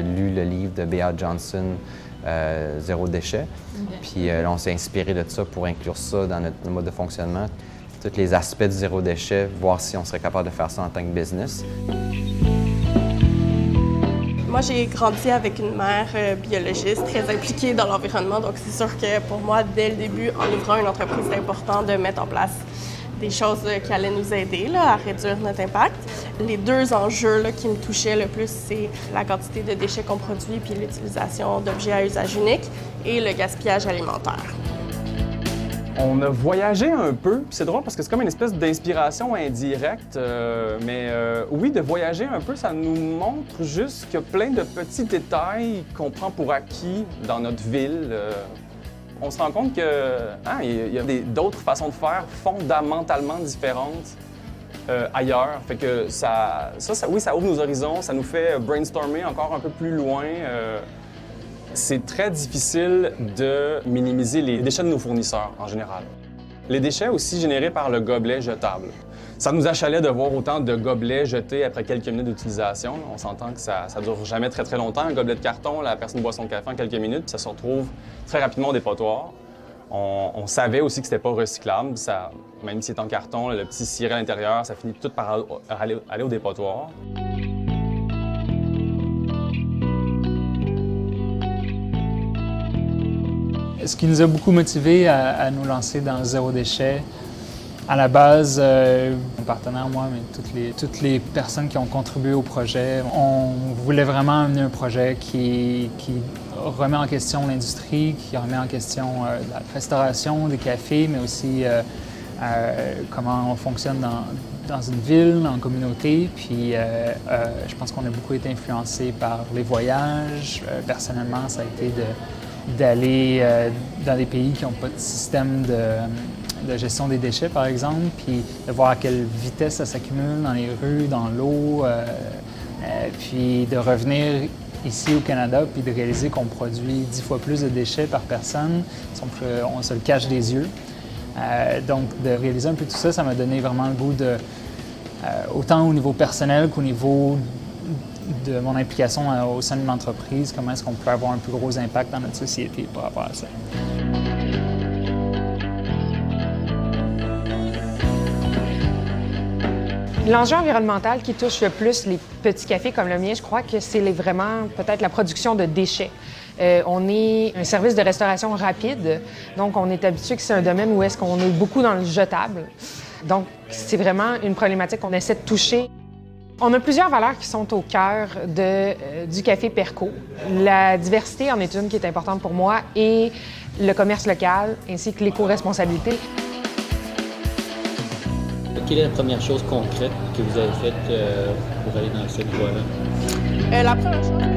lu le livre de Bea Johnson, Zéro déchet. Puis là, on s'est inspiré de ça pour inclure ça dans notre mode de fonctionnement. Tous les aspects du zéro déchet, voir si on serait capable de faire ça en tant que business. Moi, j'ai grandi avec une mère biologiste très impliquée dans l'environnement, donc c'est sûr que pour moi, dès le début, en ouvrant une entreprise, c'est important de mettre en place des choses qui allaient nous aider là, à réduire notre impact. Les deux enjeux là, qui me touchaient le plus, c'est la quantité de déchets qu'on produit puis l'utilisation d'objets à usage unique et le gaspillage alimentaire. On a voyagé un peu, puis c'est drôle parce que c'est comme une espèce d'inspiration indirecte, oui, de voyager un peu, ça nous montre juste qu'il y a plein de petits détails qu'on prend pour acquis dans notre ville. On se rend compte qu'il y a d'autres façons de faire fondamentalement différentes ailleurs. Fait que oui, ça ouvre nos horizons, ça nous fait brainstormer encore un peu plus loin. C'est très difficile de minimiser les déchets de nos fournisseurs en général. Les déchets aussi générés par le gobelet jetable. Ça nous achalait de voir autant de gobelets jetés après quelques minutes d'utilisation. On s'entend que ça dure jamais très très longtemps. Un gobelet de carton, la personne boit son café en quelques minutes, puis ça se retrouve très rapidement au dépotoir. On savait aussi que c'était pas recyclable. Même si c'est en carton, le petit ciré à l'intérieur, ça finit tout par aller au dépotoir. Ce qui nous a beaucoup motivés à nous lancer dans Zéro déchet, à la base, mon partenaire, moi, mais toutes les personnes qui ont contribué au projet, on voulait vraiment amener un projet qui remet en question l'industrie, qui remet en question la restauration, des cafés, mais aussi comment on fonctionne dans une ville, en communauté. Puis je pense qu'on a beaucoup été influencés par les voyages. Personnellement, ça a été d'aller dans des pays qui n'ont pas de système de gestion des déchets, par exemple, puis de voir à quelle vitesse ça s'accumule dans les rues, dans l'eau, puis de revenir ici au Canada, puis de réaliser qu'on produit 10 fois plus de déchets par personne, on se le cache des yeux. Donc, de réaliser un peu tout ça, ça m'a donné vraiment le goût autant au niveau personnel qu'au niveau de mon implication au sein de l'entreprise, comment est-ce qu'on peut avoir un plus gros impact dans notre société par rapport à ça. L'enjeu environnemental qui touche le plus les petits cafés comme le mien, je crois que c'est vraiment peut-être la production de déchets. On est un service de restauration rapide, donc on est habitué que c'est un domaine où est-ce qu'on est beaucoup dans le jetable. Donc c'est vraiment une problématique qu'on essaie de toucher. On a plusieurs valeurs qui sont au cœur du Café Perco. La diversité en est une qui est importante pour moi et le commerce local ainsi que l'éco-responsabilité. Quelle est la première chose concrète que vous avez faite pour aller dans cette voie-là? La première chose